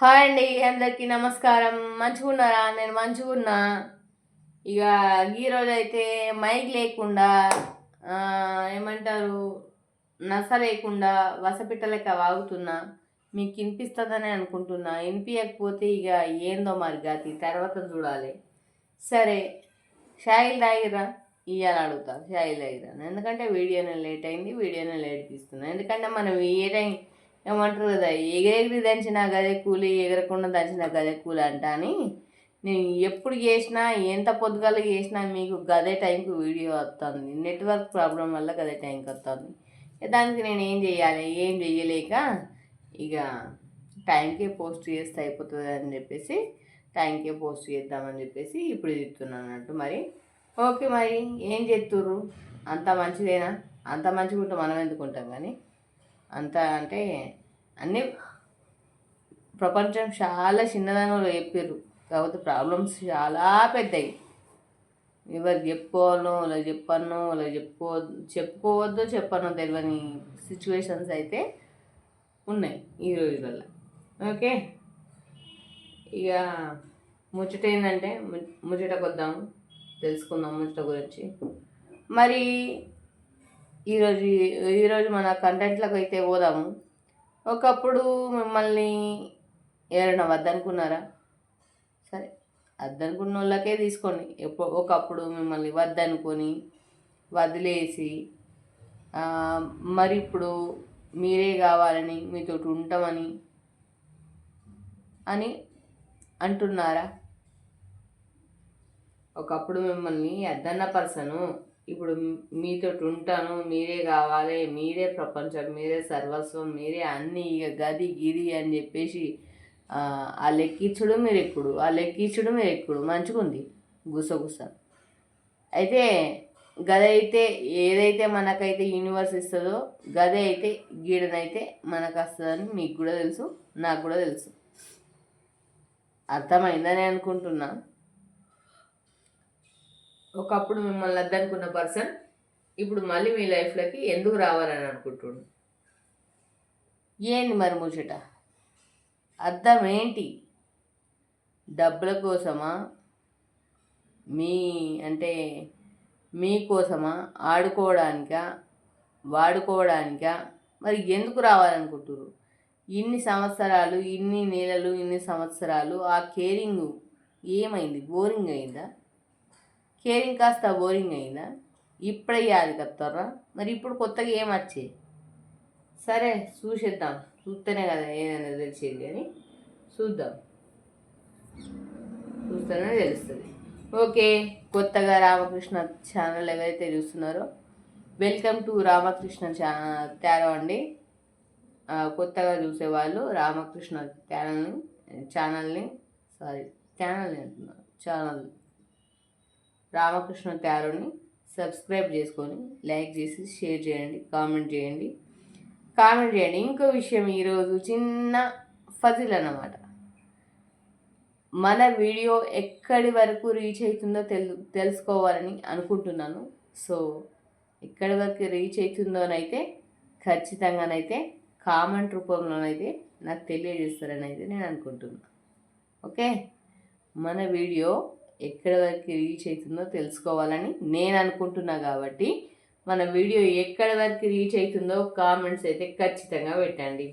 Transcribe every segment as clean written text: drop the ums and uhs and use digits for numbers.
Hi అండి, అందరికీ నమస్కారం. మంచిగున్నారా? నేను మంచిగున్నా. ఇక ఈరోజు అయితే మైక్ లేకుండా ఏమంటారు, నస లేకుండా వసపిట్ట లెక్క వాగుతున్నా. మీకు వినిపిస్తుందని అనుకుంటున్నా. వినిపించకపోతే ఇక ఏందో మరి గతి తర్వాత చూడాలి. సరే, షాయిలు తాగిరా ఇవాళ అడుగుతా. షాయిలు తాగిరా ఎందుకంటే వీడియోనే లేట్ అయింది. వీడియోనే లేట్ తీస్తున్నాను ఎందుకంటే మనం ఏ టైం ఏమంటారు కదా, ఎగిరెగిరి దంచిన గదే కూలి, ఎగరకుండా దంచిన గదే కూలి అంట అని నేను ఎప్పుడు చేసినా ఎంత పొద్దుగాల చేసినా మీకు గదే టైంకి వీడియో వస్తుంది. నెట్వర్క్ ప్రాబ్లం వల్ల గదే టైంకి వస్తుంది. దానికి నేను ఏం చేయాలి? ఏం చేయలేక ఇక టైంకే పోస్ట్ చేస్తే అయిపోతుంది అని చెప్పేసి టైంకే పోస్ట్ చేద్దామని చెప్పేసి ఇప్పుడు చెప్తున్నాను అన్నట్టు. మరి ఓకే, మరి ఏం చెప్తుర్రు? అంత మంచిదేనా? అంత మంచిగా ఉంటే మనం ఎందుకుంటాం కానీ. అంత అంటే అన్నీ ప్రపంచం చాలా చిన్నదానిలో చెప్పారు, కాకపోతే ప్రాబ్లమ్స్ చాలా పెద్దవి. ఎవరు చెప్పుకోవాలో వాళ్ళకి చెప్పను, వాళ్ళకి చెప్పుకోవద్దో చెప్పను తెలియని సిచ్యువేషన్స్ అయితే ఉన్నాయి ఈ రోజులలో. ఓకే, ఇక ముచ్చట ఏంటంటే ముచ్చటకు వద్దాము, తెలుసుకుందాం ముచ్చట గురించి. మరి ఈరోజు మన కంటెంట్లకు అయితే పోదాము. ఒకప్పుడు మిమ్మల్ని ఎవరైనా వద్దనుకున్నారా? సరే, వద్దనుకున్న వాళ్ళకే తీసుకోండి. ఒకప్పుడు మిమ్మల్ని వద్దనుకొని వదిలేసి మరి ఇప్పుడు మీరే కావాలని మీతో ఉంటామని అని అంటున్నారా? ఒకప్పుడు మిమ్మల్ని వద్దన్న పర్సను ఇప్పుడు మీతో ఉంటాను, మీరే కావాలి, మీరే ప్రపంచం, మీరే సర్వస్వం, మీరే అన్నీ, ఇక గది గిది అని చెప్పేసి ఆ లెక్కించుడు మీరు ఎక్కుడు, ఆ లెక్కించుడు మీరు ఎక్కుడు మంచిగుంది గుసగుస. అయితే గదైతే ఏదైతే మనకైతే యూనివర్స్ ఇస్తుందో గదే అయితే గీడనైతే మనకు వస్తుందని మీకు కూడా తెలుసు, నాకు కూడా తెలుసు. అర్థమైందని అనుకుంటున్నా. ఒకప్పుడు మిమ్మల్ని వద్దనుకున్న పర్సన్ ఇప్పుడు మళ్ళీ మీ లైఫ్లోకి ఎందుకు రావాలని అనుకుంటున్నాడు? ఏంది మరి ముచ్చట? అర్థం ఏంటి? డబ్బుల కోసమా? అంటే మీకోసమా? ఆడుకోవడానికా? వాడుకోవడానికా? మరి ఎందుకు రావాలనుకుంటున్నారు? ఇన్ని సంవత్సరాలు, ఇన్ని నెలలు, ఇన్ని సంవత్సరాలు ఆ కేరింగ్ ఏమైంది? బోరింగ్ అయిందా? కేరింగ్ కాస్త బోరింగ్ అయిందా? ఇప్పుడే యాది కత్తారా? మరి ఇప్పుడు కొత్తగా ఏం వచ్చాయి? సరే చూసేద్దాం, చూస్తేనే కదా ఏదైనా తెలిసేది. కానీ చూద్దాం, చూస్తేనే తెలుస్తుంది. ఓకే, కొత్తగా రామకృష్ణ ఛానల్ ఎవరైతే చూస్తున్నారో వెల్కమ్ టు రామకృష్ణ త్యారో అండి. కొత్తగా చూసేవాళ్ళు రామకృష్ణ ఛానల్ రామకృష్ణ త్యారోని సబ్స్క్రైబ్ చేసుకొని లైక్ చేసి షేర్ చేయండి, కామెంట్ చేయండి. ఇంకో విషయం, ఈరోజు చిన్న ఫజిల్ అన్నమాట. మన వీడియో ఎక్కడి వరకు రీచ్ అవుతుందో తెలుసుకోవాలని అనుకుంటున్నాను. సో ఎక్కడి వరకు రీచ్ అవుతుందోనైతే ఖచ్చితంగానైతే కామెంట్ రూపంలోనైతే నాకు తెలియజేస్తారని అయితే నేను అనుకుంటున్నాను. ఓకే, మన వీడియో ఎక్కడి వరకు రీచ్ అవుతుందో తెలుసుకోవాలని నేను అనుకుంటున్నా కాబట్టి మన వీడియో ఎక్కడి వరకు రీచ్ అవుతుందో కామెంట్స్ అయితే ఖచ్చితంగా పెట్టండి.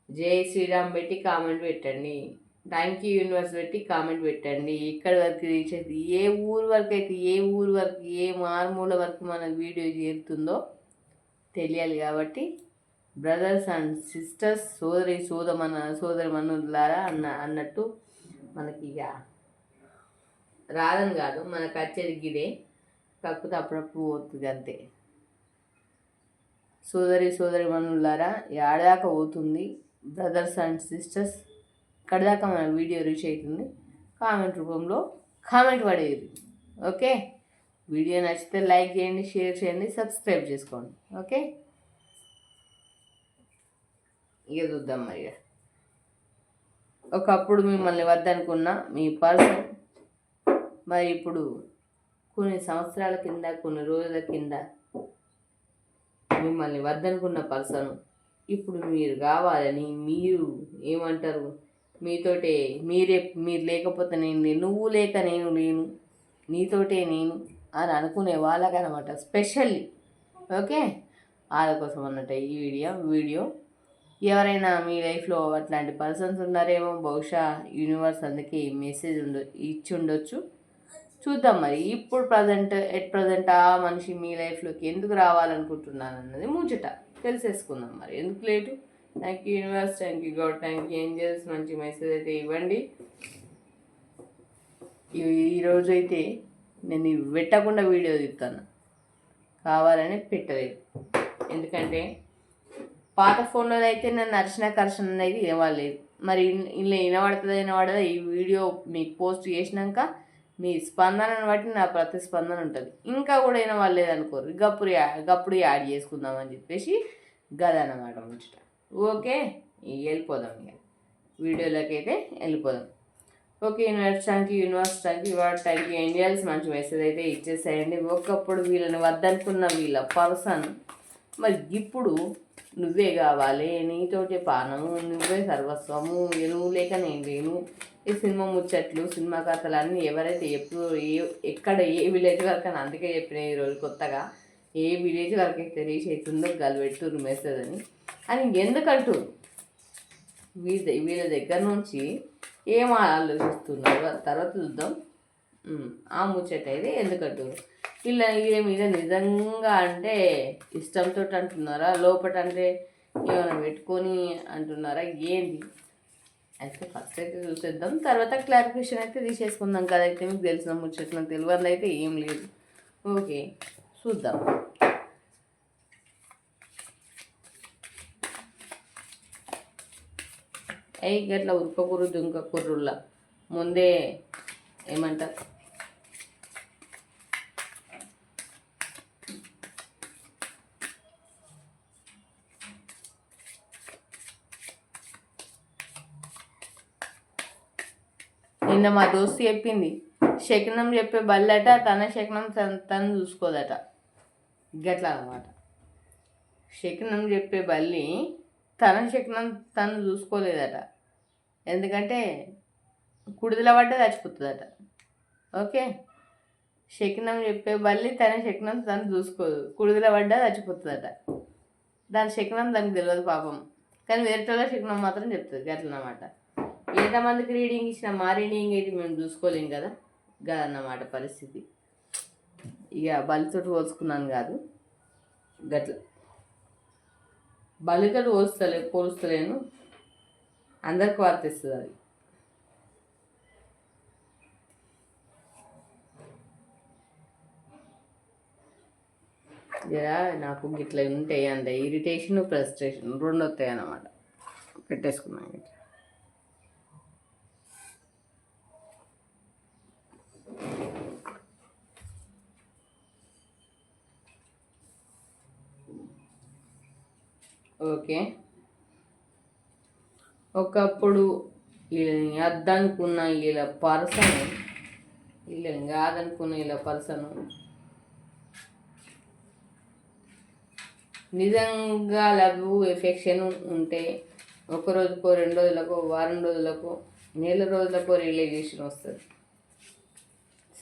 జై శ్రీరామ్ పెట్టి కామెంట్ పెట్టండి. థ్యాంక్ యూ యూనివర్స్ పెట్టి కామెంట్ పెట్టండి. ఎక్కడి వరకు రీచ్ అవుతుంది, ఏ ఊరు వరకు ఏ మారుమూల వరకు మన వీడియో చేరుతుందో తెలియాలి. కాబట్టి బ్రదర్స్ అండ్ సిస్టర్స్, సోదరి మనులారా అన్నట్టు మనకి ఇక రాదని కాదు, మనకు వచ్చేది గిదే, కాకపోతే అప్పుడప్పుడు పోతుంది అంతే. సోదరి మనులారా, ఏడాదాకా పోతుంది బ్రదర్స్ అండ్ సిస్టర్స్, ఇక్కడిదాకా మన వీడియో రీచ్ అవుతుంది. కామెంట్ రూపంలో కామెంట్ పడేది. ఓకే, వీడియో నచ్చితే లైక్ చేయండి, షేర్ చేయండి, సబ్స్క్రైబ్ చేసుకోండి. ఓకే, ఇక చూద్దాం మరి. ఒకప్పుడు మిమ్మల్ని వద్దనుకున్న మీ పర్సన్ మరి ఇప్పుడు కొన్ని సంవత్సరాల కింద, కొన్ని రోజుల కింద మిమ్మల్ని వద్దనుకున్న పర్సన్ ఇప్పుడు మీరు కావాలని మీరు ఏమంటారు మీతోటే మీరు లేకపోతే నేను లేను, నువ్వు లేక నేను లేను, నీతోటే నేను అని అనుకునే వాళ్ళకనమాట స్పెషల్లీ. ఓకే, వాళ్ళ కోసం అన్నట్టు ఈ వీడియో ఎవరైనా మీ లైఫ్లో అట్లాంటి పర్సన్స్ ఉన్నారేమో, బహుశా యూనివర్స్ అందుకే ఈ మెసేజ్ ఇచ్చి ఉండొచ్చు. చూద్దాం మరి ఇప్పుడు ప్రజెంట్ ఆ మనిషి మీ లైఫ్లోకి ఎందుకు రావాలనుకుంటున్నాను అన్నది ముచ్చట తెలిసేసుకుందాం. మరి ఎందుకు late. Thank you universe, thank you God, thank you angels. మంచి మెసేజ్ అయితే ఇవ్వండి. ఈరోజు అయితే నేను పెట్టకుండా వీడియో తీస్తాను, కావాలని పెట్టలేదు. ఎందుకంటే పాత ఫోన్లో అయితే నన్ను అరిచిన కర్షణ అనేది వినవాలేదు. మరి ఇంట్లో వినబడదా ఈ వీడియో మీకు పోస్ట్ చేసినాక మీ స్పందనను బట్టి నా ప్రతిస్పందన ఉంటుంది. ఇంకా కూడా వినవాలేదు అనుకోరు, గప్పుడు యాడ్ చేసుకుందామని చెప్పేసి గదన్నమాట ముచ్చట. ఓకే, వెళ్ళిపోదాం ఇక వీడియోలోకి అయితే వెళ్ళిపోదాం. Okay, universe thank you, thank you angels. మంచి మెసేజ్ అయితే ఇచ్చేసేయండి. ఒకప్పుడు వీళ్ళని వద్దనుకున్న వీళ్ళ పర్సన్ మరి ఇప్పుడు నువ్వే కావాలి, నీతోటి పానము, నువ్వే సర్వస్వము, నువ్వు లేక నేను లేను. ఈ సినిమా ముచ్చట్లు, సినిమా కథలు అన్నీ ఎవరైతే ఎప్పుడు ఎక్కడ ఏ విలేజ్ వరకు అని అందుకే చెప్పిన ఈరోజు కొత్తగా ఏ విలేజ్ వరకు అయితే రీచ్ అవుతుందో గలబెట్టురు మెసేజ్ అని ఎందుకంటారు. వీళ్ళ దగ్గర నుంచి ఏం ఆలోచిస్తున్నారు తర్వాత చూద్దాం. ఆ ముచ్చట అయితే ఎందుకంటారు. వీళ్ళ మీద నిజంగా అంటే ఇష్టంతో అంటున్నారా, లోపట అంటే ఏమైనా పెట్టుకొని అంటున్నారా, ఏంది అయితే ఫస్ట్ అయితే చూసేద్దాం. తర్వాత క్లారిఫికేషన్ అయితే తీసేసుకుందాం. కదైతే మీకు తెలిసిన ముచ్చట్లు, నాకు తెలియదు అయితే ఏం లేదు. ఓకే, చూద్దాం. గట్లా ఉరుకకుర్రు దుంకకుర్రుల్లా ముందే ఏమంటారు, నిన్న మా దోస్తు చెప్పింది, శకనం చెప్పే బల్లట తన శకనం తను చూసుకోదట. గట్లా అన్నమాట. శకనం చెప్పే బల్లి తన శకనం తను చూసుకోలేదట. ఎందుకంటే కుడిదిల పడ్డ చచ్చిపోతుందట. ఓకే, శకనం చెప్పే బల్లి తన శకనం తను చూసుకోదు, కుడిదిల పడ్డ చచ్చిపోతుందట. దాని శకనం దానికి తెలియదు పాపం, కానీ వేరేటోళ్ళ శకనం మాత్రం చెప్తుంది. గట్లన్నమాట. ఎంతమందికి రీడింగ్ ఇచ్చినా మా రీడింగ్ అయితే మేము చూసుకోలేం కదా, గదన్నమాట పరిస్థితి. ఇక బలితో పోల్చుకున్నాను కాదు, గట్ల బలితో పోలుస్తలేను, అందరికి వర్తిస్తుంది అది. జరా నాకు గిట్లా ఉంటాయి అంటే ఇరిటేషన్, ఫ్రస్ట్రేషన్ రెండు వస్తాయి అన్నమాట. పెట్టేసుకున్నాను ఇట్లా. ఓకే, ఒకప్పుడు వీళ్ళని అద్దనుకున్న వీళ్ళ పర్సన్, వీళ్ళని కాదనుకున్న వీళ్ళ పర్సన్ నిజంగా లవ్ ఎఫెక్షన్ ఉంటే ఒక రోజుకో, 2 రోజులకో, వారం రోజులకో, నెల రోజులకో రియలైజేషన్ వస్తుంది.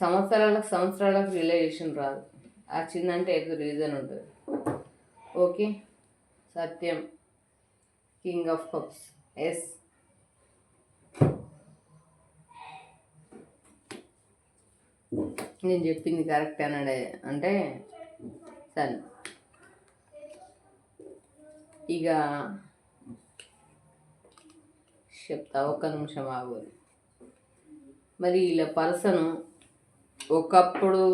సంవత్సరాలకు రియలైజేషన్ రాదు. ఆ చిన్నంటే ఏదో రీజన్ ఉంటుంది. Okay, Satyam, king of cups. Yes, నేను చెప్పింది కరెక్ట్ అన్నాడే అంటే సరే. ఇక చెప్తా, ఒక్క నిమిషం ఆగోదు. మరి వీళ్ళ పర్సను ఒకప్పుడు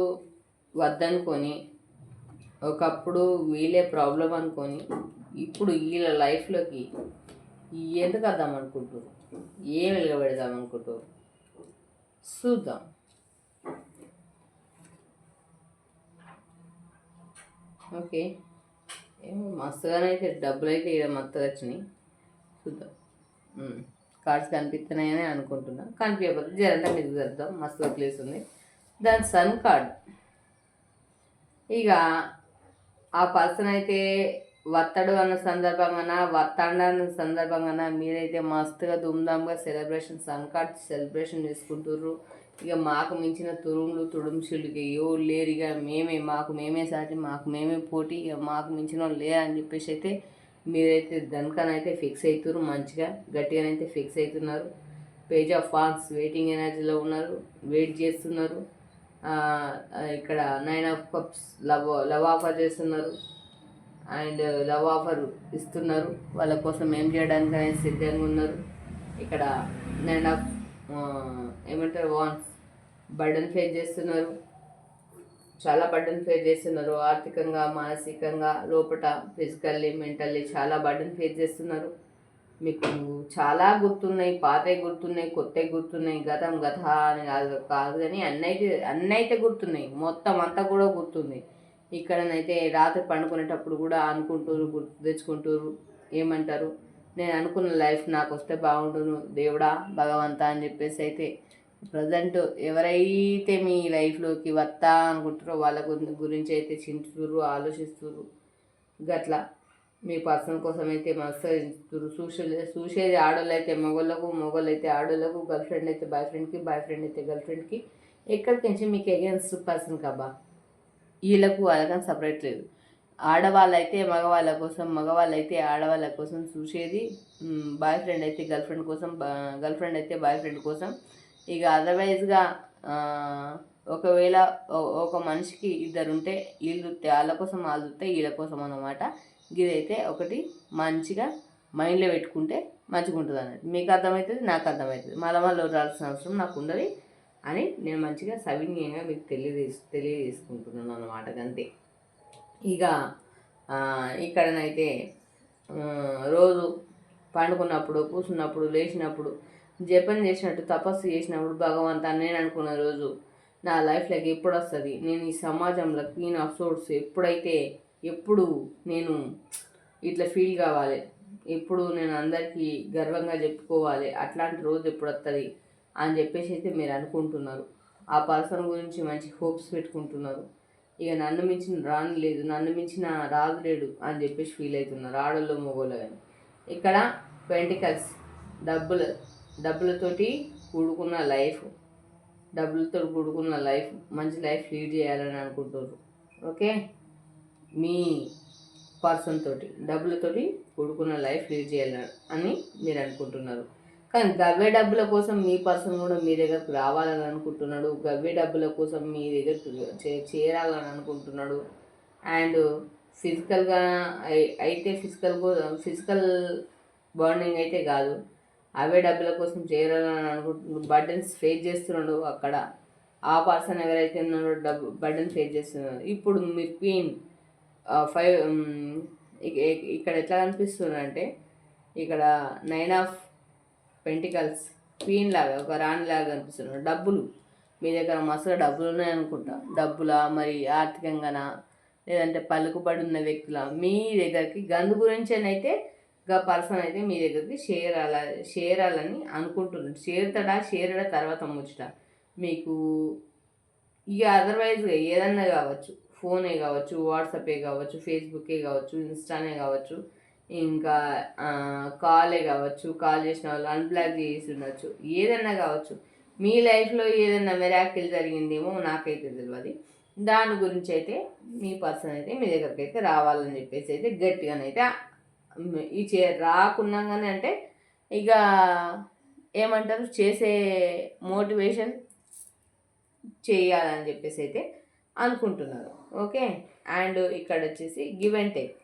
వద్దనుకొని, ఒకప్పుడు వీళ్ళే ప్రాబ్లం అనుకొని, ఇప్పుడు వీళ్ళ లైఫ్లోకి ఎందుకు వద్దాం అనుకుంటారు, ఏం వెలుగబెడదాం అనుకుంటారు చూద్దాం. ఓకే, ఏమో మస్తుగానైతే డబ్బులు అయితే ఇక్కడ మస్తుగా వచ్చినాయి. చూద్దాం. కార్డ్స్ కనిపిస్తున్నాయని అనుకుంటున్నా, కనిపించకపోతే జరంటే మీకు చేద్దాం. మస్తుగా ప్లేస్ ఉంది. దాని సన్ కార్డ్. ఇక ఆ పర్సన్ అయితే వత్తడు అన్న సందర్భంగాన వత్తాండ అన్న సందర్భంగాన మీరైతే మస్తుగా ధూమ్ధామ్గా సెలబ్రేషన్ సన్కాట్ సెలబ్రేషన్ చేసుకుంటుర్రు. ఇక మాకు మించిన తురుములు తుడుముషులకి ఎవరు లేరు, ఇక మేమే సాటి మాకు మేమే పోటీ, ఇక మాకు మించిన వాళ్ళు లేరని చెప్పేసి అయితే మీరైతే దానికనైతే ఫిక్స్ అవుతారు, మంచిగా గట్టిగానైతే ఫిక్స్ అవుతున్నారు. పేజ్ ఆఫ్ ఫాన్స్ వెయిటింగ్ ఎనర్జీలో ఉన్నారు, వెయిట్ చేస్తున్నారు. ఇక్కడ 9 ఆఫ్ కప్స్ లవ్ ఆఫర్ చేస్తున్నారు అండ్ లవ్ ఆఫర్ ఇస్తున్నారు. వాళ్ళ కోసం ఏం చేయడానికి అనేది సిద్ధంగా ఉన్నారు. ఇక్కడ 9 ఆఫ్ ఏమంటారు వాన్స్ బర్డన్ ఫేస్ చేస్తున్నారు, చాలా బర్డన్ ఫేస్ చేస్తున్నారు. ఆర్థికంగా, మానసికంగా, లోపల ఫిజికల్లీ, మెంటల్లీ చాలా బర్డన్ ఫేస్ చేస్తున్నారు. మీకు చాలా గుర్తున్నాయి, పాతవి గుర్తున్నాయి, కొత్తవి గుర్తున్నాయి. గతం గత అని కాదు కానీ అన్నైతే గుర్తున్నాయి, మొత్తం అంతా కూడా గుర్తుంది. ఇక్కడనైతే రాత్రి పండుకునేటప్పుడు కూడా అనుకుంటారు, గుర్తు తెచ్చుకుంటారు. ఏమంటారు, నేను అనుకున్న లైఫ్ నాకు వస్తే బాగుండును దేవుడా భగవంతా అని చెప్పేసి అయితే ప్రజెంట్ ఎవరైతే మీ లైఫ్లోకి వస్తా అనుకుంటారో వాళ్ళ గురించి అయితే చింతురు, ఆలోచిస్తున్నారు. గట్లా మీ పర్సన్ కోసం అయితే మస్తు చూసేది ఆడోళ్ళు అయితే మొగోళ్ళకు, మొగోళ్ళు అయితే ఆడోళ్ళకు, గర్ల్ ఫ్రెండ్ అయితే బాయ్ ఫ్రెండ్కి, బాయ్ ఫ్రెండ్ అయితే గర్ల్ ఫ్రెండ్కి. ఎక్కడికించి మీకు అగేన్స్ట్ పర్సన్ కాబా వీళ్ళకు వాళ్ళకని సపరేట్ లేదు. ఆడవాళ్ళైతే మగవాళ్ళ కోసం, మగవాళ్ళైతే ఆడవాళ్ళ కోసం చూసేది. బాయ్ ఫ్రెండ్ అయితే గర్ల్ ఫ్రెండ్ కోసం, గర్ల్ ఫ్రెండ్ అయితే బాయ్ ఫ్రెండ్ కోసం. ఇక అదర్వైజ్గా ఒకవేళ ఒక మనిషికి ఇద్దరు ఉంటే వీళ్ళు చూస్తే వాళ్ళ కోసం, వాళ్ళు చూస్తే వీళ్ళ కోసం అన్నమాట. ఇదైతే ఒకటి మంచిగా మైండ్లో పెట్టుకుంటే మంచిగా ఉంటుంది అన్నట్టు. మీకు అర్థమవుతుంది, నాకు అర్థమవుతుంది. మళ్ళీ రాల్సిన అవసరం నాకు ఉండదు అని నేను మంచిగా సవినీయంగా మీకు తెలియజేసుకుంటున్నాను అన్నమాట. అంతే. ఇక ఇక్కడనైతే రోజు పండుకున్నప్పుడు, కూర్చున్నప్పుడు, లేచినప్పుడు, జపం చేసినట్టు, తపస్సు చేసినప్పుడు భగవంతా నేను అనుకున్న రోజు నా లైఫ్లోకి ఎప్పుడు వస్తుంది, నేను ఈ సమాజంలో క్వీన్ ఆఫ్ సోర్స్ ఎప్పుడు నేను ఇట్లా ఫీల్ కావాలి, ఎప్పుడు నేను అందరికీ గర్వంగా చెప్పుకోవాలి, అట్లాంటి రోజు ఎప్పుడు వస్తుంది అని చెప్పేసి అయితే మీరు అనుకుంటున్నారు. ఆ పర్సన్ గురించి మంచి హోప్స్ పెట్టుకుంటున్నారు. ఇక నన్ను మించిన రాను లేదు, నన్ను మించిన రాజు లేడు అని చెప్పేసి ఫీల్ అవుతున్నారు ఆడోళ్ళు మొగోళ్ళు. కానీ ఇక్కడ పెంటికల్స్ డబ్బులతోటి కూడుకున్న లైఫ్, మంచి లైఫ్ లీడ్ చేయాలని అనుకుంటున్నారు. ఓకే, మీ పర్సన్ తోటి డబ్బులతోటి కూడుకున్న లైఫ్ లీడ్ చేయాలని అని మీరు అనుకుంటున్నారు. కానీ గవ్వే డబ్బుల కోసం మీ పర్సన్ కూడా మీ దగ్గరకు రావాలని అనుకుంటున్నాడు, గవ్వే డబ్బుల కోసం మీ దగ్గరకు చేరాలని అనుకుంటున్నాడు. అండ్ ఫిజికల్గా అయితే ఫిజికల్ బాండింగ్ అయితే కాదు, అవే డబ్బుల కోసం చేరాలని అనుకుంటున్నాడు. బర్డెన్స్ ఫేస్ చేస్తున్నాడు అక్కడ. ఆ పర్సన్ ఎవరైతే ఉన్నాడో బర్డెన్ ఫేస్ చేస్తున్నాడు. ఇప్పుడు మీరు క్వీన్ 5 ఇక్కడ ఎట్లా కనిపిస్తుందంటే, ఇక్కడ 9 ఆఫ్ పెంటికల్స్ క్వీన్ లాగా, ఒక రాణి లాగా కనిపిస్తున్నాడు. డబ్బులు మీ దగ్గర మస్తుగా డబ్బులు ఉన్నాయనుకుంటా. డబ్బులా, మరి ఆర్థికంగానా, లేదంటే పలుకుబడి ఉన్న వ్యక్తుల మీ దగ్గరికి గందు గురించేనైతే పర్సన్ అయితే మీ దగ్గరికి చేరాలని అనుకుంటున్నాడు. చేరడా తర్వాత ముచ్చట మీకు. ఇక అదర్వైజ్గా ఏదన్నా కావచ్చు, ఫోనే కావచ్చు, వాట్సాపే కావచ్చు, ఫేస్బుకే కావచ్చు, ఇన్స్టానే కావచ్చు, ఇంకా కాలే కావచ్చు, కాల్ చేసిన వాళ్ళు అన్బ్లాక్ చేసి ఉండొచ్చు, ఏదన్నా కావచ్చు. మీ లైఫ్లో ఏదన్నా మిరాకిల్ జరిగిందేమో నాకైతే తెలియదు. దాని గురించి అయితే మీ పర్సన్ అయితే మీ దగ్గరికి అయితే రావాలని చెప్పేసి అయితే గట్టిగానైతే రాకున్నాగానే అంటే ఇక ఏమంటారు, చేసే మోటివేషన్ చేయాలని చెప్పేసి అయితే అనుకుంటున్నారు. ఓకే, అండ్ ఇక్కడ వచ్చేసి గివ్ అండ్ టేక్.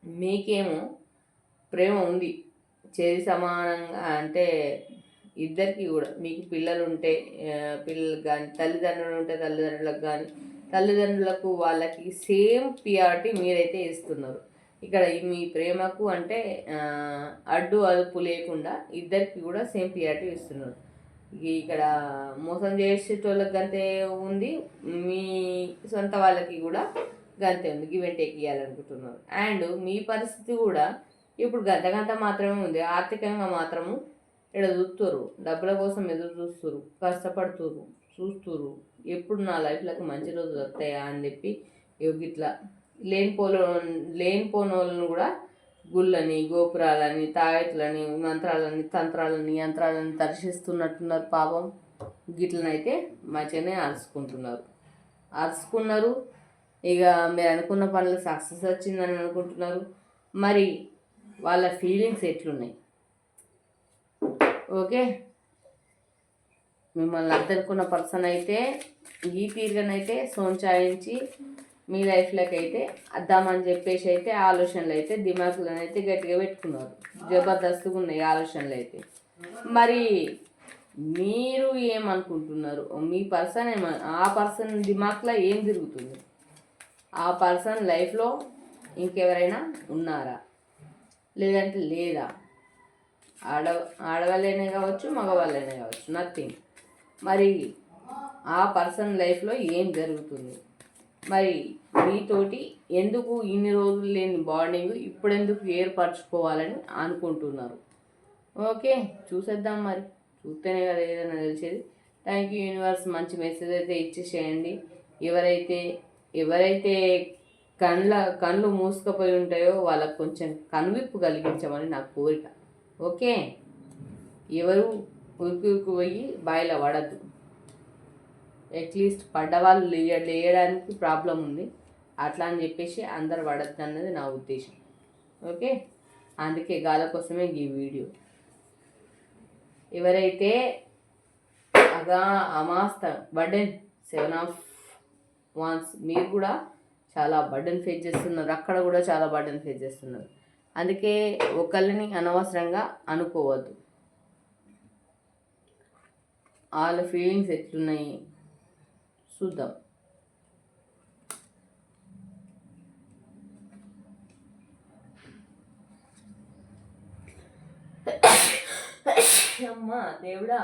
మీకేమో ప్రేమ ఉంది, చేరి సమానంగా, అంటే ఇద్దరికి కూడా. మీకు పిల్లలు ఉంటే పిల్లలకు కానీ, తల్లిదండ్రులు ఉంటే తల్లిదండ్రులకు కానీ, తల్లిదండ్రులకు వాళ్ళకి సేమ్ పియారిటీ మీరైతే ఇస్తున్నారు. ఇక్కడ మీ ప్రేమకు అంటే అడ్డు అదుపు లేకుండా ఇద్దరికి కూడా సేమ్ పియారిటీ ఇస్తున్నారు. ఇక్కడ మోసం చేసేటోళ్ళకి గంతే ఉంది, మీ సొంత వాళ్ళకి కూడా గంతే ఉంది. గివ్ అండ్ టేక్ ఇవ్వాలనుకుంటున్నారు. అండ్ మీ పరిస్థితి కూడా ఇప్పుడు గంట మాత్రమే ఉంది. ఆర్థికంగా మాత్రము ఇక్కడ చూస్తున్నారు, డబ్బుల కోసం ఎదురు చూస్తున్నారు, కష్టపడుతున్నారు, చూస్తున్నారు ఎప్పుడు నా లైఫ్లోకి మంచి రోజులు వస్తాయా అని చెప్పి ఇట్లా లేనిపోలో లేనిపోనోళ్ళను కూడా గుళ్ళని గోపురాలని తాయెత్తులని మంత్రాలని తంత్రాలని యంత్రాలని దర్శిస్తున్నట్టున్నారు పాపం. గిట్లనైతే మంచిగానే అరుచుకున్నారు. ఇక మీరు అనుకున్న పనులు సక్సెస్ వచ్చిందని అనుకుంటున్నారు. మరి వాళ్ళ ఫీలింగ్స్ ఎట్లున్నాయి? ఓకే, మిమ్మల్ని అద్దనుకున్న పర్సన్ అయితే ఈ తీరుగానైతే సోంచాయించి మీ లైఫ్లోకి అయితే అద్దామని చెప్పేసి అయితే ఆలోచనలు అయితే దిమాకులను అయితే గట్టిగా పెట్టుకున్నారు. జబర్దస్తుగా ఉన్నాయి ఆలోచనలు అయితే. మరి మీరు ఏమనుకుంటున్నారు? మీ పర్సన్ ఆ పర్సన్ దిమాక్లో ఏం తిరుగుతుంది? ఆ పర్సన్ లైఫ్లో ఇంకెవరైనా ఉన్నారా లేదంటే లేదా? ఆడవాళ్ళైనా కావచ్చు మగవాళ్ళైనా కావచ్చు, నథింగ్. మరి ఆ పర్సన్ లైఫ్లో ఏం జరుగుతుంది? మరి మీతోటి ఎందుకు ఇన్ని రోజులు లేని బాండింగ్ ఇప్పుడెందుకు ఏర్పరచుకోవాలని అనుకుంటున్నారు? ఓకే, చూసేద్దాం. మరి చూస్తేనే కదా ఏదైనా తెలిసేది. Thank you universe. మంచి మెసేజ్ అయితే ఇచ్చేసేయండి. ఎవరైతే కళ్ళు మూసుకుపోయి ఉంటాయో వాళ్ళకు కొంచెం కనువిప్పు కలిగించమని నా కోరిక. ఓకే, ఎవరు ఉరికి పోయి బాయిలో పడద్దు. అట్లీస్ట్ పడ్డవాళ్ళు లేయడానికి ప్రాబ్లం ఉంది, అట్లా అని చెప్పేసి అందరు పడద్దు అన్నది నా ఉద్దేశం. ఓకే, అందుకే గాల కోసమే ఈ వీడియో. ఎవరైతే అమాస్త బర్డెన్ 7 ఆఫ్ వాన్స్, మీరు కూడా చాలా బర్డెన్ ఫేస్ చేస్తున్నారు, అక్కడ కూడా చాలా బర్డెన్ ఫేస్ చేస్తున్నారు. అందుకే ఒకళ్ళని అనవసరంగా అనుకోవద్దు. వాళ్ళ ఫీలింగ్స్ ఎట్లున్నాయి చూద్దాం. అమ్మా దేవుడా,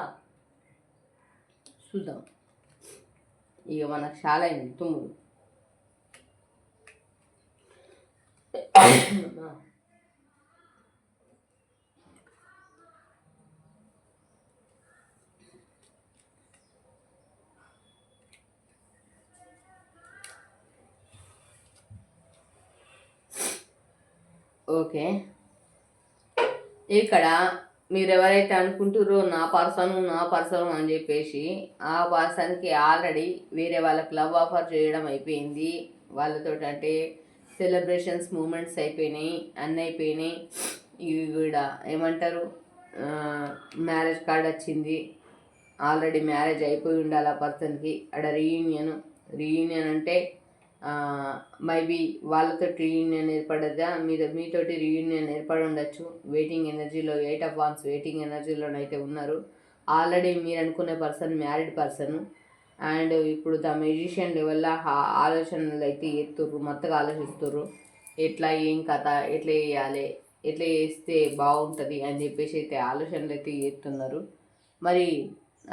చూద్దాం. ఇక మనకు చాలా అయింది తుమ్ముడు. ఓకే, ఇక్కడ మీరు ఎవరైతే అనుకుంటారో నా పర్సను అని చెప్పేసి, ఆ పర్సన్కి ఆల్రెడీ వేరే వాళ్ళకి లవ్ ఆఫర్ చేయడం అయిపోయింది. వాళ్ళతో అంటే సెలబ్రేషన్స్ మూమెంట్స్ అయిపోయినాయి, అన్నీ అయిపోయినాయి. ఇవి కూడా ఏమంటారు, మ్యారేజ్ కార్డ్ వచ్చింది. ఆల్రెడీ మ్యారేజ్ అయిపోయి ఉండాలి ఆ పర్సన్కి. అక్కడ రీయూనియన్ అంటే మైబీ వాళ్ళతో రీయూనియన్ ఏర్పడదా, మీతోటి రీయూనియన్ ఏర్పడి ఉండొచ్చు. వెయిటింగ్ ఎనర్జీలో 8 ఆఫ్ వాన్స్ వెయిటింగ్ ఎనర్జీలోనైతే ఉన్నారు. ఆల్రెడీ మీరు అనుకునే పర్సన్ మ్యారీడ్ పర్సన్. అండ్ ఇప్పుడు ద మెజిషియన్ లెవెల్లో ఆలోచనలు అయితే మొత్తగా ఆలోచిస్తుర్రు. ఎట్లా ఏం కథ, ఎట్లా చేయాలి, ఎట్లా చేస్తే బాగుంటుంది అని చెప్పేసి అయితే ఆలోచనలు అయితే చేస్తున్నారు. మరి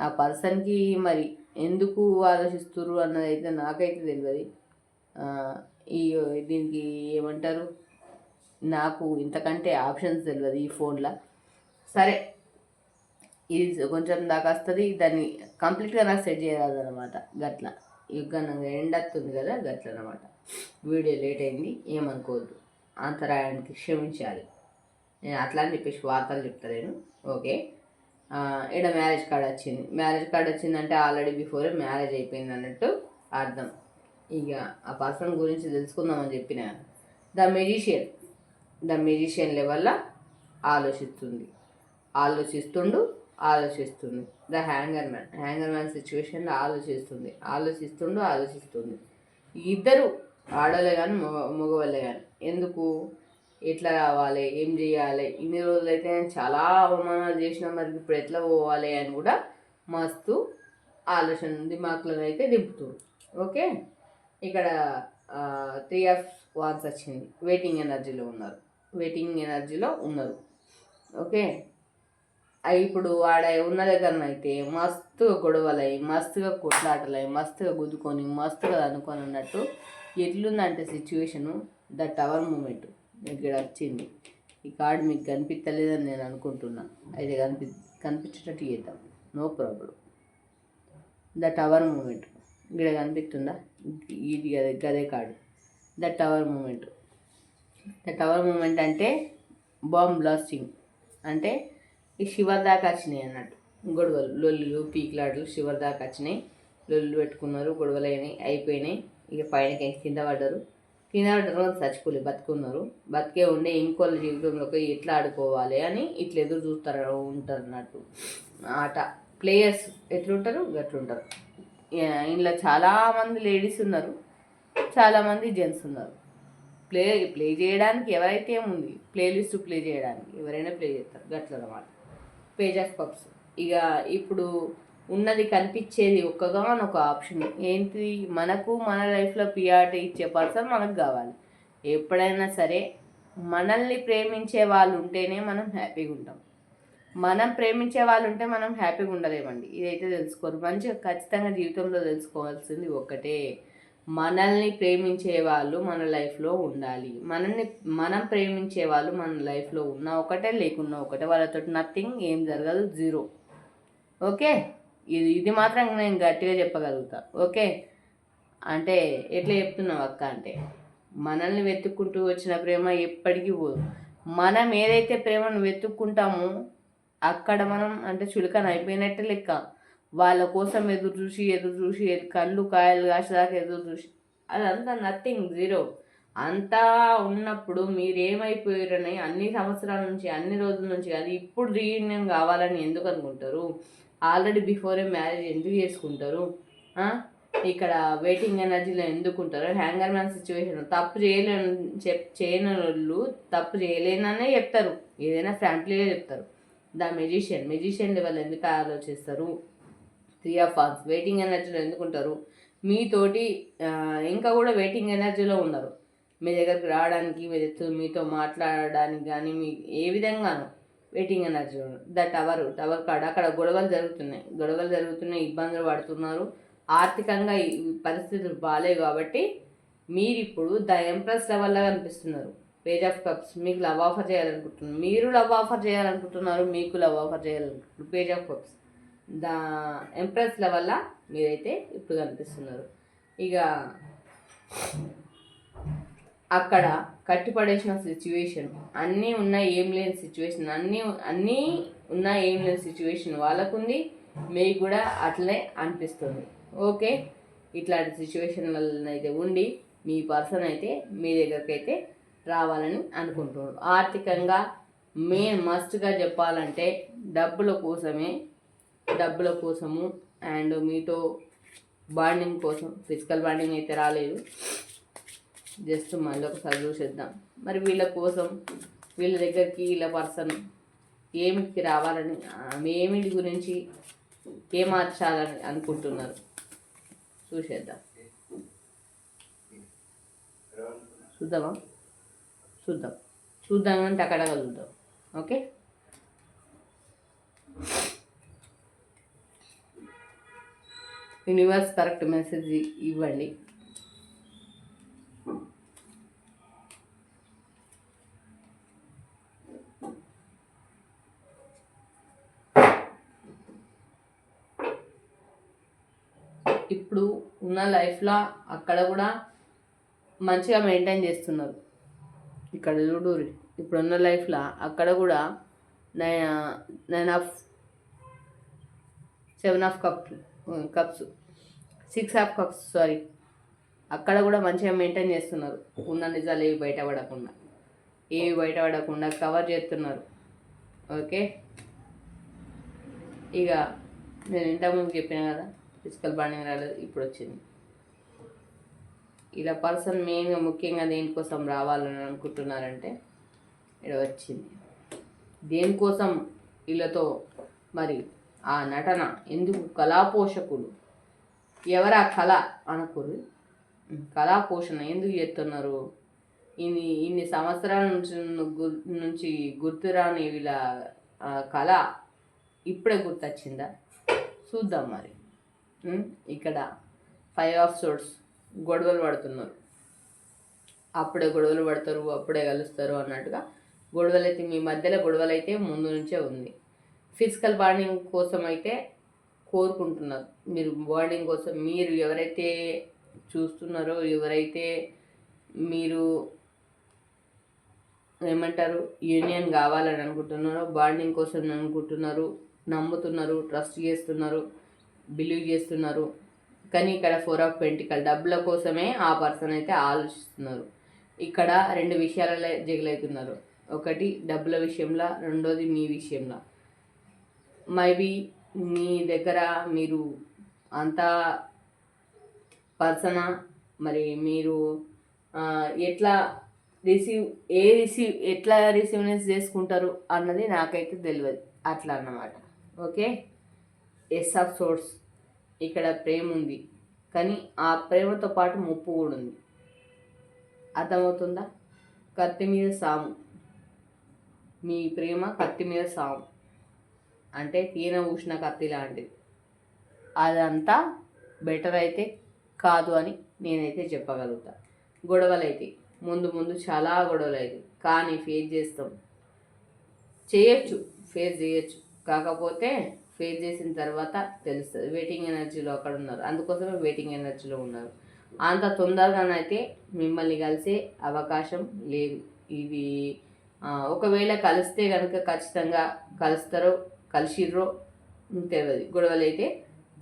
ఆ పర్సన్కి మరి ఎందుకు ఆలోచిస్తుర్రు అన్నది అయితే నాకైతే తెలియదు. ఈ దీనికి ఏమంటారు, నాకు ఇంతకంటే ఆప్షన్స్ తెలియదు ఈ ఫోన్లో. సరే, ఇది కొంచెం దాకా వస్తుంది, దాన్ని కంప్లీట్గా నాకు సెట్ చేయరాదు అనమాట. గట్ల యుగ్గానంగా ఎండ్ వస్తుంది కదా, గట్ల అనమాట. వీడియో లేట్ అయింది, ఏమనుకోవద్దు, అంతరాయానికి క్షమించాలి. నేను అట్లా అని చెప్పేసి వార్తలు చెప్తలేను. ఓకే, ఇక్కడ మ్యారేజ్ కార్డ్ వచ్చిందంటే ఆల్రెడీ బిఫోరే మ్యారేజ్ అయిపోయింది అన్నట్టు అర్థం. ఇక ఆ పర్సన్ గురించి తెలుసుకుందామని చెప్పిన. ద మెజిషియన్ లెవెల్లో ఆలోచిస్తుంది. ద హ్యాంగర్ మ్యాన్ సిచ్యువేషన్లో ఆలోచిస్తుంది. ఇద్దరు ఆడవాళ్ళే కానీ మగవాళ్ళే కానీ ఎందుకు, ఎట్లా రావాలి, ఏం చేయాలి, ఇన్ని రోజులైతే నేను చాలా అవమానాలు చేసినా మరి ఇప్పుడు ఎట్లా పోవాలి అని కూడా మస్తు ఆలోచన దిమాకులను అయితే దింపుతుంది. ఓకే, ఇక్కడ 3 ఆఫ్ వాన్స్ వచ్చింది. వెయిటింగ్ ఎనర్జీలో ఉన్నారు. ఓకే, ఇప్పుడు ఆడ ఉన్న దగ్గరనైతే మస్తుగా గొడవలై, మస్తుగా కొట్లాటలై, మస్తుగా గుద్దుకొని, మస్తుగా అనుకొని అన్నట్టు ఎట్లుందంటే సిచ్యువేషను. ద టవర్ మూమెంట్ ఇక్కడ వచ్చింది. ఈ కార్డు మీకు కనిపించలేదని నేను అనుకుంటున్నా. అయితే కనిపించేటట్టు చేద్దాం, no problem. The tower moment ఇక్కడ కనిపిస్తుందా? ఇది గదే card. The tower moment. The tower moment అంటే బాంబ్ బ్లాస్టింగ్, అంటే ఈ శివర్ దాకా వచ్చినాయి అన్నట్టు. గొడవలు, లొల్లులు, పీకులాటలు శివర్ దాకా వచ్చినాయి. లొల్లు పెట్టుకున్నారు, గొడవలు అయిపోయినాయి. ఇక పైన కింద పడ్డారు. చచ్చిపోలే, బతుకున్నారు. బతికే ఉండే ఇంకోళ్ళ జీవితంలోకి ఎట్లా ఆడుకోవాలి అని ఇట్లా ఎదురు చూస్తారు ఉంటారు అన్నట్టు. ఆట ప్లేయర్స్ ఎట్లుంటారు గట్లుంటారు. ఇందులో చాలామంది లేడీస్ ఉన్నారు, చాలామంది జెంట్స్ ఉన్నారు. ప్లే చేయడానికి ఎవరైతే ఏముంది, ప్లేలిస్ట్ ప్లే చేయడానికి ఎవరైనా ప్లే చేస్తారు గట్లన్నమాట. Page of cups. ఇక ఇప్పుడు ఉన్నది కనిపించేది ఒక్కగానొక ఆప్షన్ ఏంటి, మనకు మన లైఫ్లో పిఆర్టీ ఇచ్చే పర్సన్ మనకు కావాలి. ఎప్పుడైనా సరే మనల్ని ప్రేమించే వాళ్ళు ఉంటేనే మనం హ్యాపీగా ఉంటాం. మనం ప్రేమించే వాళ్ళు ఉంటే మనం హ్యాపీగా ఉండలేమండి. ఇదైతే తెలుసుకోరు. మంచిగా ఖచ్చితంగా జీవితంలో తెలుసుకోవాల్సింది ఒక్కటే, మనల్ని ప్రేమించే వాళ్ళు మన లైఫ్లో ఉండాలి. మనం ప్రేమించే వాళ్ళు మన లైఫ్లో ఉన్నా ఒకటే, లేకున్నా ఒకటే. వాళ్ళతో నథింగ్, ఏం జరగదు, జీరో. ఓకే, ఇది మాత్రం నేను గట్టిగా చెప్పగలుగుతా. ఓకే, అంటే ఎట్లా చెప్తున్నావు అక్క అంటే, మనల్ని వెతుక్కుంటూ వచ్చిన ప్రేమ ఎప్పటికీ పోదు. మనం ఏదైతే ప్రేమను వెతుక్కుంటామో అక్కడ మనం అంటే చులకన అయిపోయినట్టే లెక్క. వాళ్ళ కోసం ఎదురు చూసి కళ్ళు కాయలు కాసేదాకా ఎదురు చూసి అదంతా నథింగ్, జీరో. అంతా ఉన్నప్పుడు మీరేమైపోయారని అన్ని సంవత్సరాల నుంచి, అన్ని రోజుల నుంచి, అది ఇప్పుడు రీయూనియన్ కావాలని ఎందుకు అనుకుంటారు? ఆల్రెడీ బిఫోరే మ్యారేజ్ ఎందుకు చేసుకుంటారు? ఇక్కడ వెయిటింగ్ ఎనర్జీలో ఎందుకు ఉంటారు? Hanger man situation. తప్పు చేయని వాళ్ళు తప్పు చేయలేననే చెప్తారు, ఏదైనా ఫ్రాంక్లీగా చెప్తారు. ద మెజిషియన్ లెవెల్ ఎందుకు ఆలోచిస్తారు? 3 ఆఫ్ వాండ్స్. వెయిటింగ్ ఎనర్జీలో ఎందుకు ఉంటారు? మీతోటి ఇంకా కూడా వెయిటింగ్ ఎనర్జీలో ఉన్నారు. మీ దగ్గరికి రావడానికి, మీతో మాట్లాడడానికి కానీ, మీ ఏ విధంగానూ waiting energy. The tower card. అక్కడ గొడవలు జరుగుతున్నాయి, ఇబ్బందులు పడుతున్నారు. ఆర్థికంగా ఈ పరిస్థితులు బాగాలేవు కాబట్టి మీరు ఇప్పుడు ద ఎంప్రెస్ లెవెల్లా కనిపిస్తున్నారు. Page of cups. మీకు లవ్ ఆఫర్ చేయాలనుకుంటున్నారు, మీరు లవ్ ఆఫర్ చేయాలనుకుంటున్నారు, మీకు లవ్ ఆఫర్ చేయాలనుకుంటున్నారు. Page of cups. The empress లెవెల్లా మీరైతే ఇప్పుడు కనిపిస్తున్నారు. ఇక అక్కడ కట్టిపడేసిన సిచ్యువేషన్, అన్నీ ఉన్నా ఏం లేని సిచ్యువేషన్, అన్నీ ఉన్నా ఏం లేని సిచ్యువేషన్ వాళ్ళకుంది, మీకు కూడా అట్లనే అనిపిస్తుంది. ఓకే, ఇట్లాంటి సిచ్యువేషన్లలో అయితే ఉండి మీ పర్సన్ అయితే మీ దగ్గరికి అయితే రావాలని అనుకుంటున్నారు. ఆర్థికంగా మస్ట్గా చెప్పాలంటే డబ్బుల కోసము అండ్ మీతో బాండింగ్ కోసం. ఫిజికల్ బాండింగ్ అయితే రాలేదు, జస్ట్ మళ్ళీ ఒకసారి చూసేద్దాం. మరి వీళ్ళ కోసం, వీళ్ళ దగ్గరికి వీళ్ళ పర్సన్ ఏమిటికి రావాలని, ఏమిటి గురించి ఏమార్చాలని అనుకుంటున్నారు చూసేద్దాం. చూద్దాం అంటే అక్కడ చూద్దాం. ఓకే, యూనివర్స్ కరెక్ట్ మెసేజ్ ఇవ్వండి. ఇప్పుడు ఉన్న లైఫ్లో అక్కడ కూడా మంచిగా మెయింటైన్ చేస్తున్నారు. ఇక్కడ చూడు, ఇప్పుడున్న లైఫ్లో అక్కడ కూడా 7 of cups 6 of cups sorry, అక్కడ కూడా మంచిగా మెయింటైన్ చేస్తున్నారు. ఉన్న నిజాలు ఏవి బయటపడకుండా కవర్ చేస్తున్నారు. ఓకే, ఇక నేను ఇంతకుముందు చెప్పిన కదా, ఫిజికల్ బాండింగ్ రాలేదు, ఇప్పుడు వచ్చింది. ఇలా పర్సన్ మెయిన్గా ముఖ్యంగా దేనికోసం రావాలని అనుకుంటున్నారంటే ఇక్కడ వచ్చింది. దేనికోసం వీళ్ళతో మరి ఆ నటన ఎందుకు? కళాపోషకులు. ఎవరా కళ అనుకోరు, కళాపోషణ ఎందుకు చేస్తున్నారు? ఇన్ని సంవత్సరాల నుంచి గుర్తురాని వీళ్ళ కళ ఇప్పుడే గుర్తొచ్చిందా? చూద్దాం మరి. ఇక్కడ 5 ఆఫ్ సోర్డ్స్. గొడవలు పడుతున్నారు, అప్పుడే గొడవలు పడతారు, అప్పుడే కలుస్తారు అన్నట్టుగా గొడవలైతే మీ మధ్యలో గొడవలైతే ముందు నుంచే ఉంది. ఫిజికల్ బాండింగ్ కోసం అయితే కోరుకుంటున్నారు. మీరు బాండింగ్ కోసం మీరు ఎవరైతే చూస్తున్నారో, ఎవరైతే మీరు ఏమంటారు యూనియన్ కావాలని అనుకుంటున్నారు, బాండింగ్ కోసం అనుకుంటున్నారు, నమ్ముతున్నారు, ట్రస్ట్ చేస్తున్నారు, బిలీవ్ చేస్తున్నారు. కానీ ఇక్కడ 4 ఆఫ్ పెంటికల్ డబ్బుల కోసమే ఆ పర్సన్ అయితే ఆలోచిస్తున్నారు. ఇక్కడ 2 విషయాలలో జగలవుతున్నారు. ఒకటి డబ్బుల విషయంలో, రెండోది మీ విషయంలో. మేబీ మీ దగ్గర మీరు అంతా పర్సనా, మరి మీరు ఎట్లా ఎట్లా రిసీవ్నెస్ చేసుకుంటారు అన్నది నాకైతే తెలియదు. అట్లా అన్నమాట. Okay, ace of swords. ఇక్కడ ప్రేమ ఉంది, కానీ ఆ ప్రేమతో పాటు ముప్పు కూడా ఉంది. అర్థమవుతుందా? కత్తి మీద సాము. మీ ప్రేమ కత్తి మీద సాము అంటే తీన ఊసిన కత్తి లాంటిది. అదంతా బెటర్ అయితే కాదు అని నేనైతే చెప్పగలుగుతా. గొడవలు అయితే ముందు చాలా గొడవలు అయితే, కానీ ఫేస్ చేస్తాం, ఫేస్ చేయొచ్చు. కాకపోతే ఫేస్ చేసిన తర్వాత తెలుస్తుంది. వెయిటింగ్ ఎనర్జీలో అక్కడ ఉన్నారు, అందుకోసమే వెయిటింగ్ ఎనర్జీలో ఉన్నారు. అంత తొందరగానైతే మిమ్మల్ని కలిసే అవకాశం లేదు. ఇది ఒకవేళ కలిస్తే కనుక ఖచ్చితంగా కలుస్తారో కలిసిర్రో తెలియదు. గొడవలు అయితే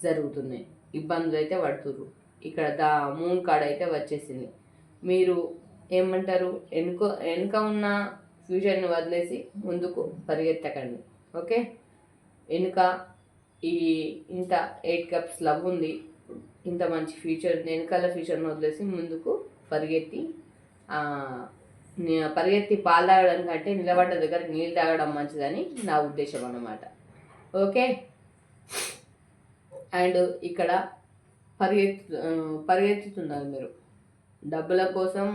జరుగుతున్నాయి, ఇబ్బందులు అయితే పడుతుర్రు. ఇక్కడ మూన్ కార్డ్ అయితే వచ్చేసింది. మీరు ఏమంటారు, వెనుక ఉన్న ఫ్యూచర్ని వదిలేసి ముందుకు పరిగెత్తకండి. ఓకే, వెనుక ఇంత 8 కప్స్ లవ్ ఉంది, ఇంత మంచి ఫ్యూచర్, వెనకాల ఫ్యూచర్ని వదిలేసి ముందుకు పరిగెత్తి పాలు తాగడం కంటే నిలబడ్డ దగ్గర నీళ్ళు తాగడం మంచిదని నా ఉద్దేశం అన్నమాట. ఓకే, అండ్ ఇక్కడ పరిగెత్తుతున్నారు మీరు డబ్బుల కోసం,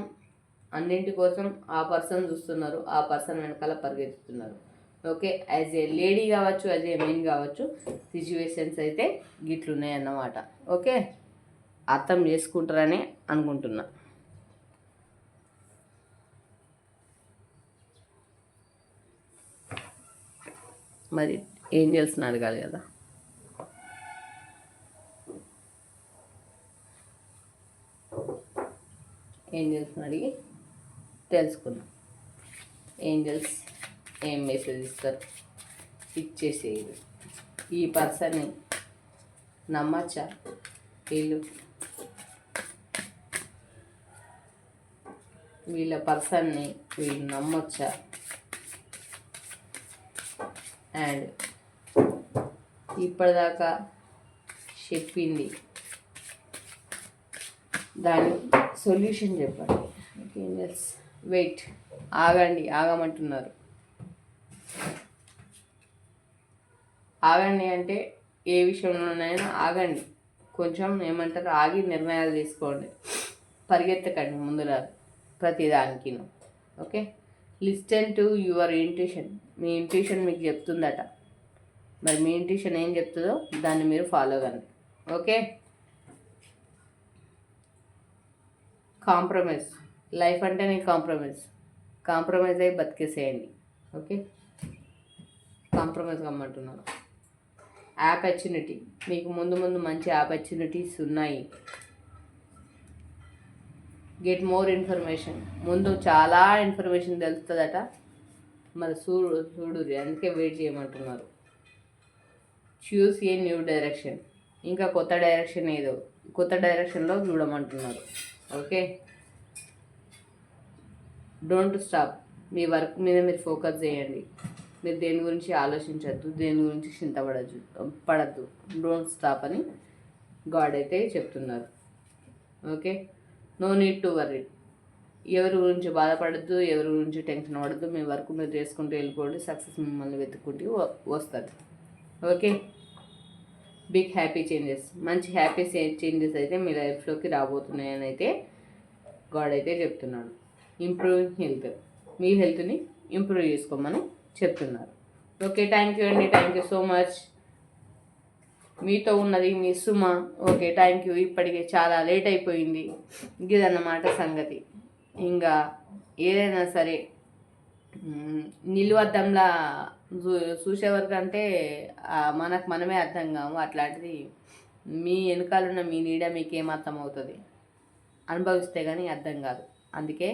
అన్నింటి కోసం ఆ పర్సన్ చూస్తున్నారు, ఆ పర్సన్ వెనకాల పరిగెత్తుతున్నారు. ఓకే, యాజ్ ఏ లేడీ కావచ్చు, యాజ్ ఏ మెయిన్ కావచ్చు, సిచ్యువేషన్స్ అయితే గిట్లున్నాయి అన్నమాట. ఓకే, అర్థం చేసుకుంటారని అనుకుంటున్నా. మరి ఏంజల్స్ని అడగాలి కదా. ఏంజల్స్ని అడిగి తెలుసుకుందాం. ఏంజల్స్ ఏం మెసేజ్ ఇస్తారు, ఇచ్చేసేది. ఈ పర్సన్ని నమ్మచ్చా? వీళ్ళ పర్సన్ని వీళ్ళు నమ్మొచ్చా? అండ్ ఇప్పటిదాకా చెప్పింది దాని సొల్యూషన్ చెప్పండి. ఓకే, వెయిట్, ఆగమంటున్నారు. ఆగండి అంటే ఏ విషయంలోనైనా ఆగండి, కొంచెం ఏమంటారు ఆగి నిర్ణయాలు తీసుకోండి, పరిగెత్తకండి ముందులా ప్రతిదానికి. Okay, listen to your intuition. మీ ఇంట్యూషన్ మీకు చెప్తుందట, మరి మీ ఇంట్యూషన్ ఏం చెప్తుందో దాన్ని మీరు ఫాలో కండి. Okay, compromise. లైఫ్ అంటేనే కాంప్రమైజ్ అయ్యి బతికేసేయండి. ఓకే, కాంప్రమైజ్ కమ్మంటున్నాను. ఆపర్చునిటీ, మీకు ముందు మంచి ఆపర్చునిటీస్ ఉన్నాయి. గెట్ మోర్ ఇన్ఫర్మేషన్, ముందు చాలా ఇన్ఫర్మేషన్ తెలుస్తుందట, మరి చూడురి, అందుకే వెయిట్ చేయమంటున్నారు. చూస్ ఏ న్యూ డైరెక్షన్, ఇంకా కొత్త డైరెక్షన్లో చూడమంటున్నారు. Okay, don't stop. మీ వర్క్ మీద మీరు ఫోకస్ చేయండి. మీరు దేని గురించి ఆలోచించద్దు, దేని గురించి పడద్దు. డోంట్ స్టాప్ అని గాడ్ అయితే చెప్తున్నారు. Okay, no need to worry. ఎవరి గురించి బాధపడద్దు, ఎవరి గురించి టెన్షన్ పడద్దు. మీ వర్క్ మీరు చేసుకుంటూ వెళ్ళిపోండి, సక్సెస్ మిమ్మల్ని వెతుక్కుంటూ వస్తుంది. ఓకే, బిగ్ హ్యాపీ చేంజెస్, మంచి హ్యాపీ చేంజెస్ అయితే మీ లైఫ్లోకి రాబోతున్నాయని అయితే గాడ్ అయితే చెప్తున్నాడు. ఇంప్రూవింగ్ హెల్త్, మీ హెల్త్ని ఇంప్రూవ్ చేసుకోమని చెప్తున్నారు. ఓకే, థ్యాంక్ యూ అండి, థ్యాంక్ యూ సో మచ్. మీతో ఉన్నది మీ సుమ. Okay, thank you. ఇప్పటికే చాలా లేట్ అయిపోయింది, ఇదన్నమాట సంగతి. ఇంకా ఏదైనా సరే నిలువద్దంలా చూసేవరకు అంటే మనకు మనమే అర్థం కాము. అట్లాంటిది మీ వెనకాలన్న మీ నీడ మీకేం అర్థం అవుతుంది, అనుభవిస్తే కానీ అర్థం కాదు. అందుకే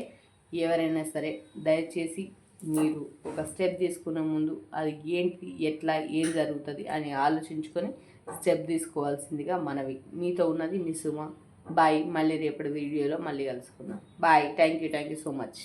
ఎవరైనా సరే దయచేసి మీరు ఒక స్టెప్ తీసుకునే ముందు అది ఏంటి, ఎట్లా, ఏం జరుగుతుంది అని ఆలోచించుకొని స్టెప్ తీసుకోవాల్సిందిగా మనవి. మీతో ఉన్నది మీ సుమ. బాయ్. మళ్ళీ రేపటి వీడియోలో మళ్ళీ కలుసుకుందాం. Bye. Thank you so much.